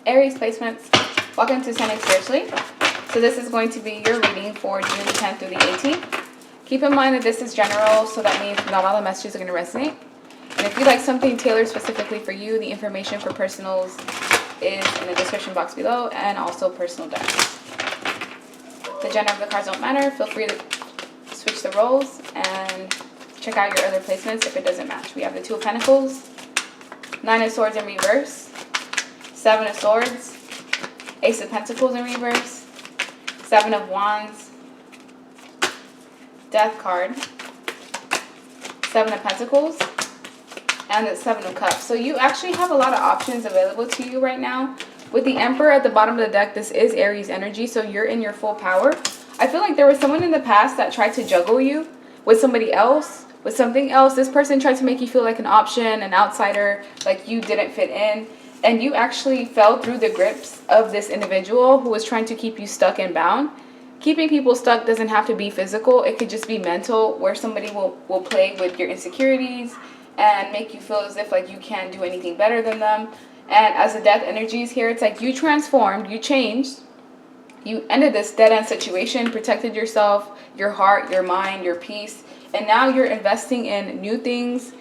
Aries placements. Welcome to Sending Spiritually. So this is going to be your reading for June 10th through the 18th. Keep in mind that this is general, so that means not all the messages are going to resonate. And if you'd like something tailored specifically for you, the information for personals is in the description box below, and also personal decks. The gender of the cards don't matter. Feel free to switch the roles and check out your other placements if it doesn't match. We have the Two of Pentacles, Nine of Swords in reverse, Seven of Swords, Ace of Pentacles in reverse, Seven of Wands, Death card, Seven of Pentacles, and the Seven of Cups. So you actually have a lot of options available to you right now. With the Emperor at the bottom of the deck, this is Aries energy, so you're in your full power. I feel like there was someone in the past that tried to juggle you with somebody else, with something else. This person tried to make you feel like an option, an outsider, like you didn't fit in. And you actually fell through the grips of this individual who was trying to keep you stuck and bound. Keeping people stuck doesn't have to be physical. It could just be mental, where somebody will play with your insecurities and make you feel as if like you can't do anything better than them. And as the death energy is here, it's like you transformed, you changed, you ended this dead-end situation, protected yourself, your heart, your mind, your peace, and now you're investing in new things,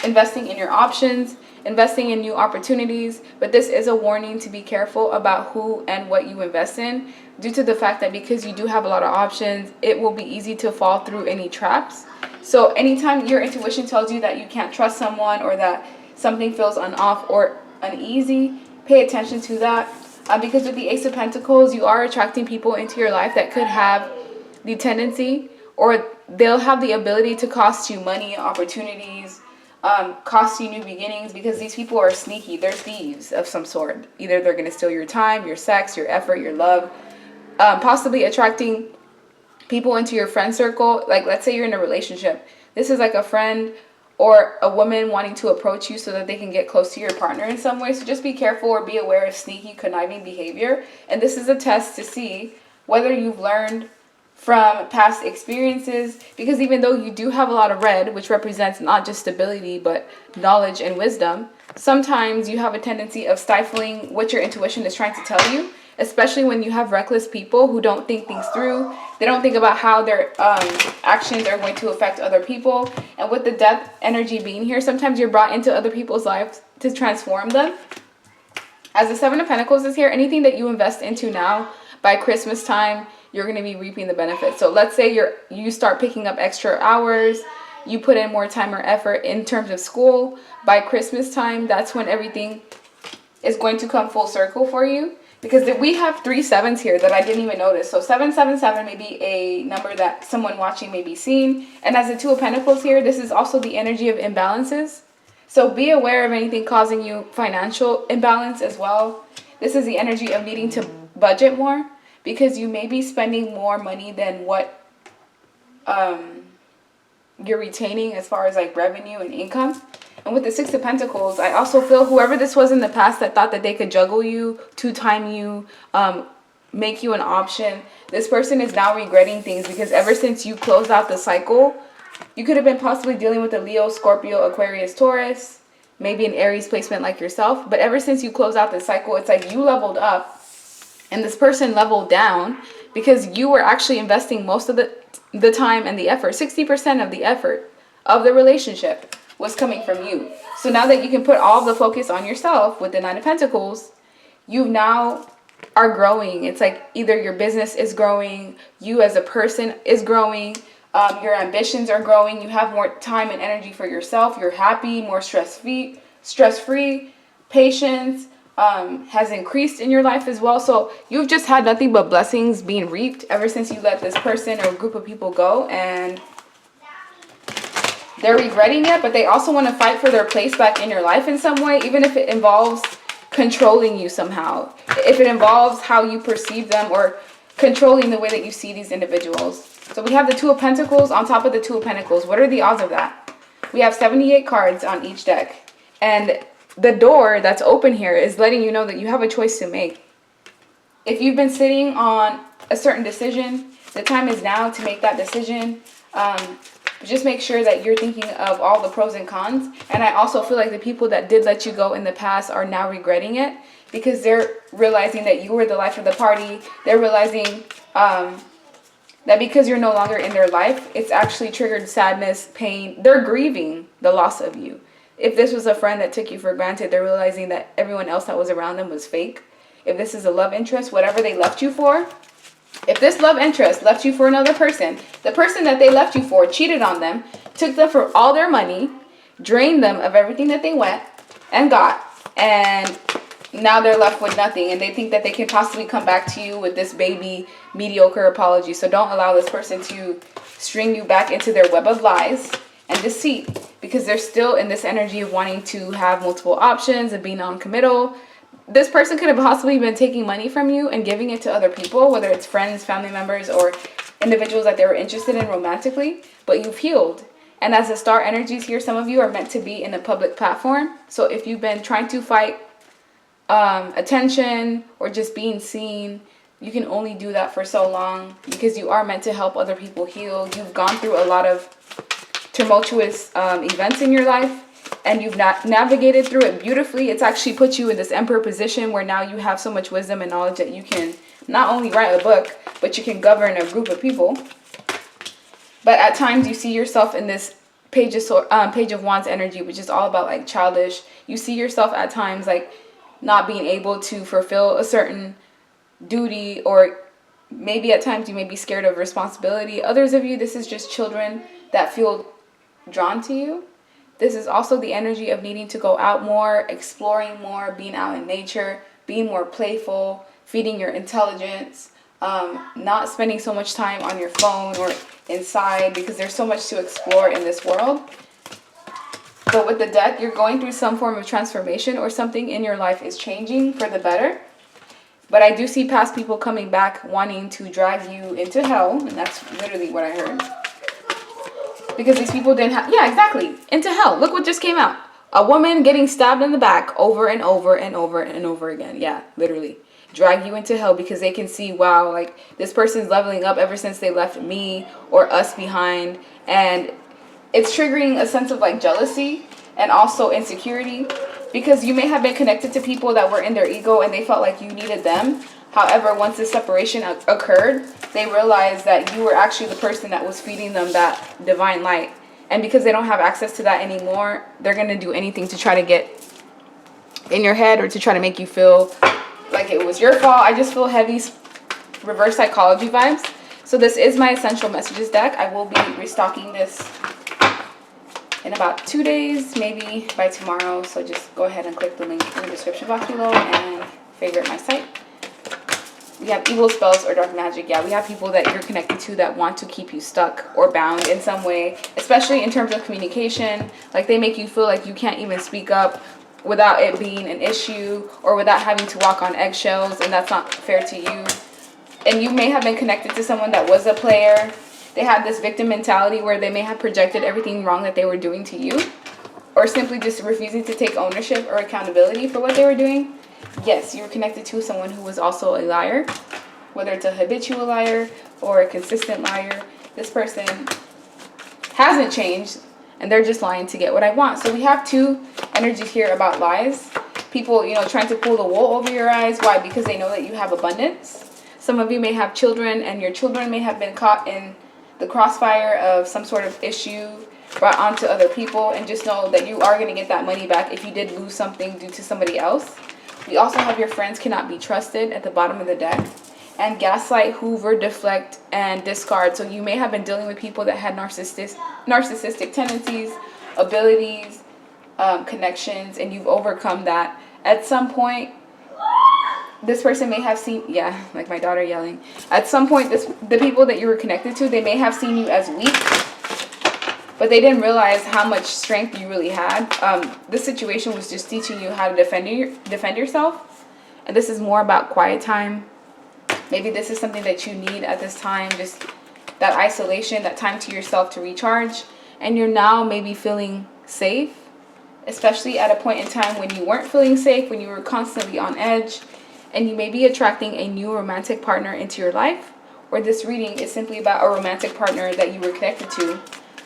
investing in your options, investing in new opportunities. But this is a warning to be careful about who and what you invest in, due to the fact that because you do have a lot of options, it will be easy to fall through any traps. So anytime your intuition tells you that you can't trust someone, or that something feels off or uneasy, pay attention to that, because with the Ace of Pentacles, you are attracting people into your life that could have the tendency, or they'll have the ability to cost you money, opportunities, cost you new beginnings, because these people are sneaky. They're thieves of some sort. Either they're going to steal your time, your sex, your effort, your love, possibly attracting people into your friend circle. Like, let's say you're in a relationship. This is like a friend or a woman wanting to approach you so that they can get close to your partner in some way. So just be careful, or be aware of sneaky, conniving behavior. And this is a test to see whether you've learned from past experiences, because even though you do have a lot of red, which represents not just stability but knowledge and wisdom, sometimes you have a tendency of stifling what your intuition is trying to tell you, especially when you have reckless people who don't think things through. They don't think about how their actions are going to affect other people. And with the death energy being here, sometimes you're brought into other people's lives to transform them. As the Seven of Pentacles is here, anything that you invest into now, by Christmas time, you're going to be reaping the benefits. So let's say you start picking up extra hours, you put in more time or effort in terms of school. By Christmas time, that's when everything is going to come full circle for you. Because we have 3 sevens here that I didn't even notice. So 777 may be a number that someone watching may be seeing. And as the Two of Pentacles here, this is also the energy of imbalances. So be aware of anything causing you financial imbalance as well. This is the energy of needing to budget more, because you may be spending more money than what you're retaining as far as like revenue and income. And with the Six of Pentacles, I also feel whoever this was in the past that thought that they could juggle you, two-time you, make you an option, this person is now regretting things, because ever since you closed out the cycle, you could have been possibly dealing with a Leo, Scorpio, Aquarius, Taurus, maybe an Aries placement like yourself. But ever since you closed out the cycle, it's like you leveled up and this person leveled down, because you were actually investing most of the time and the effort. 60% of the effort of the relationship was coming from you. So now that you can put all of the focus on yourself with the Nine of Pentacles, you now are growing. It's like either your business is growing, you as a person is growing, your ambitions are growing, you have more time and energy for yourself, you're happy, more stress-free, patience has increased in your life as well. So you've just had nothing but blessings being reaped ever since you let this person or group of people go, and they're regretting it, but they also want to fight for their place back in your life in some way, even if it involves controlling you somehow. If it involves how you perceive them, or controlling the way that you see these individuals. So we have the Two of Pentacles on top of the Two of Pentacles. What are the odds of that? We have 78 cards on each deck. And the door that's open here is letting you know that you have a choice to make. If you've been sitting on a certain decision, the time is now to make that decision. Just make sure that you're thinking of all the pros and cons. And I also feel like the people that did let you go in the past are now regretting it, because they're realizing that you were the life of the party. They're realizing that because you're no longer in their life, it's actually triggered sadness, pain. They're grieving the loss of you. If this was a friend that took you for granted, they're realizing that everyone else that was around them was fake. If this is a love interest, whatever they left you for, if this love interest left you for another person, the person that they left you for cheated on them, took them for all their money, drained them of everything that they went and got, and now they're left with nothing, and they think that they can possibly come back to you with this baby mediocre apology. So don't allow this person to string you back into their web of lies and deceit, because they're still in this energy of wanting to have multiple options and be non-committal. This person could have possibly been taking money from you and giving it to other people, whether it's friends, family members, or individuals that they were interested in romantically, but you've healed. And as the star energies here, some of you are meant to be in a public platform. So if you've been trying to fight attention or just being seen, you can only do that for so long, because you are meant to help other people heal. You've gone through a lot of tumultuous events in your life, and you've not navigated through it beautifully. It's actually put you in this emperor position where now you have so much wisdom and knowledge that you can not only write a book, but you can govern a group of people. But at times you see yourself in this page of wands energy, which is all about like childish. You see yourself at times like not being able to fulfill a certain duty, or maybe at times you may be scared of responsibility. Others of you, this is just children that feel drawn to you. This is also the energy of needing to go out more, exploring more, being out in nature, being more playful, feeding your intelligence, not spending so much time on your phone or inside, because there's so much to explore in this world. But with the deck, you're going through some form of transformation, or something in your life is changing for the better. But I do see past people coming back wanting to drag you into hell, and that's literally what I heard. Because these people didn't have, yeah, exactly, into hell. Look what just came out. A woman getting stabbed in the back over and over and over and over again. Yeah, literally. Drag you into hell because they can see, wow, like this person's leveling up ever since they left me or us behind. And it's triggering a sense of like jealousy and also insecurity, because you may have been connected to people that were in their ego and they felt like you needed them. However, once this separation occurred, they realized that you were actually the person that was feeding them that divine light. And because they don't have access to that anymore, they're going to do anything to try to get in your head or to try to make you feel like it was your fault. I just feel heavy reverse psychology vibes. So this is my essential messages deck. I will be restocking this in about 2 days, maybe by tomorrow. So just go ahead and click the link in the description box below and favorite my site. We have evil spells or dark magic. Yeah, we have people that you're connected to that want to keep you stuck or bound in some way, especially in terms of communication. Like they make you feel like you can't even speak up without it being an issue, or without having to walk on eggshells, and that's not fair to you. And you may have been connected to someone that was a player. They had this victim mentality where they may have projected everything wrong that they were doing to you, or simply just refusing to take ownership or accountability for what they were doing. Yes, you were connected to someone who was also a liar, whether it's a habitual liar or a consistent liar. This person hasn't changed, and they're just lying to get what I want. So we have two energies here about lies. People, you know, trying to pull the wool over your eyes. Why? Because they know that you have abundance. Some of you may have children, and your children may have been caught in the crossfire of some sort of issue brought onto other people, and just know that you are going to get that money back if you did lose something due to somebody else. We also have your friends cannot be trusted at the bottom of the deck, and gaslight, hoover, deflect, and discard. So you may have been dealing with people that had narcissistic tendencies, abilities, connections, and you've overcome that. At some point, this person may have seen, yeah, like my daughter yelling. At some point, the people that you were connected to, they may have seen you as weak, but they didn't realize how much strength you really had. This situation was just teaching you how to defend yourself. And this is more about quiet time. Maybe this is something that you need at this time, just that isolation, that time to yourself to recharge. And you're now maybe feeling safe, especially at a point in time when you weren't feeling safe, when you were constantly on edge. And you may be attracting a new romantic partner into your life. Or this reading is simply about a romantic partner that you were connected to,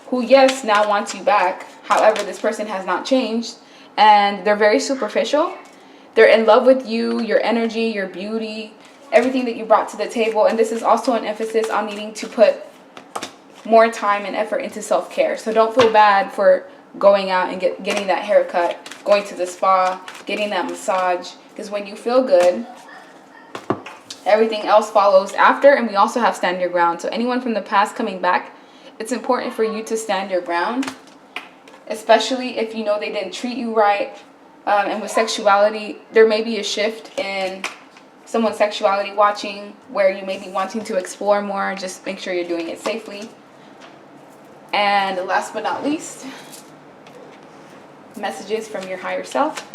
who, yes, now wants you back. However, this person has not changed, and they're very superficial. They're in love with you, your energy, your beauty, everything that you brought to the table. And this is also an emphasis on needing to put more time and effort into self-care. So don't feel bad for going out and getting that haircut, going to the spa, getting that massage. Because when you feel good, everything else follows after. And we also have stand your ground. So anyone from the past coming back, it's important for you to stand your ground, especially if you know they didn't treat you right. And with sexuality, there may be a shift in someone's sexuality watching where you may be wanting to explore more. Just make sure you're doing it safely. And last but not least, messages from your higher self.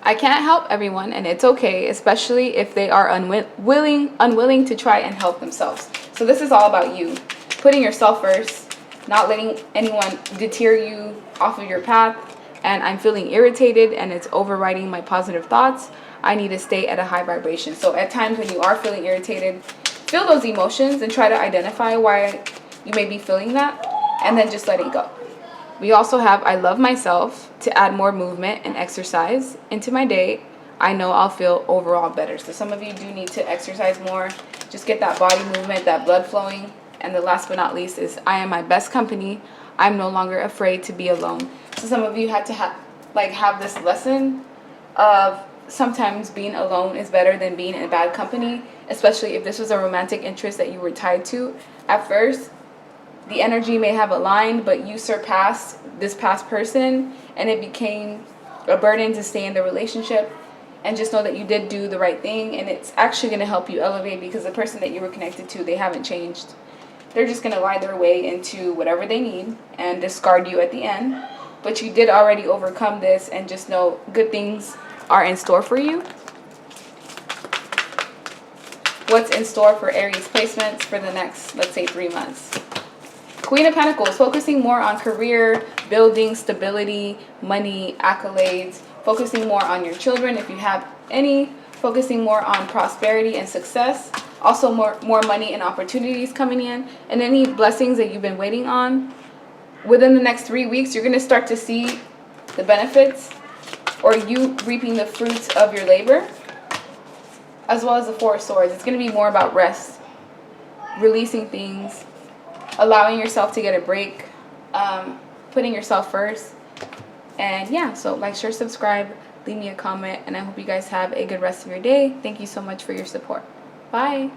I can't help everyone, and it's okay, especially if they are unwilling to try and help themselves. So this is all about you, putting yourself first, not letting anyone deter you off of your path. And I'm feeling irritated and it's overriding my positive thoughts. I need to stay at a high vibration. So at times when you are feeling irritated, feel those emotions and try to identify why you may be feeling that, and then just let it go. We also have I love myself. To add more movement and exercise into my day, I know I'll feel overall better. So some of you do need to exercise more. Just get that body movement, that blood flowing. And the last but not least is I am my best company. I'm no longer afraid to be alone. So some of you had to have this lesson of sometimes being alone is better than being in bad company, especially if this was a romantic interest that you were tied to. At first, the energy may have aligned, but you surpassed this past person and it became a burden to stay in the relationship. And just know that you did do the right thing, and it's actually going to help you elevate, because the person that you were connected to, they haven't changed. They're just going to lie their way into whatever they need and discard you at the end. But you did already overcome this, and just know good things are in store for you. What's in store for Aries placements for the next, let's say, 3 months? Queen of Pentacles, focusing more on career, building, stability, money, accolades, focusing more on your children if you have any, focusing more on prosperity and success. Also more money and opportunities coming in, and any blessings that you've been waiting on. Within the next 3 weeks, you're going to start to see the benefits, or you reaping the fruits of your labor, as well as the Four of Swords. It's going to be more about rest, releasing things, allowing yourself to get a break, putting yourself first. And yeah, so like, share, subscribe, leave me a comment, and I hope you guys have a good rest of your day. Thank you so much for your support. Bye.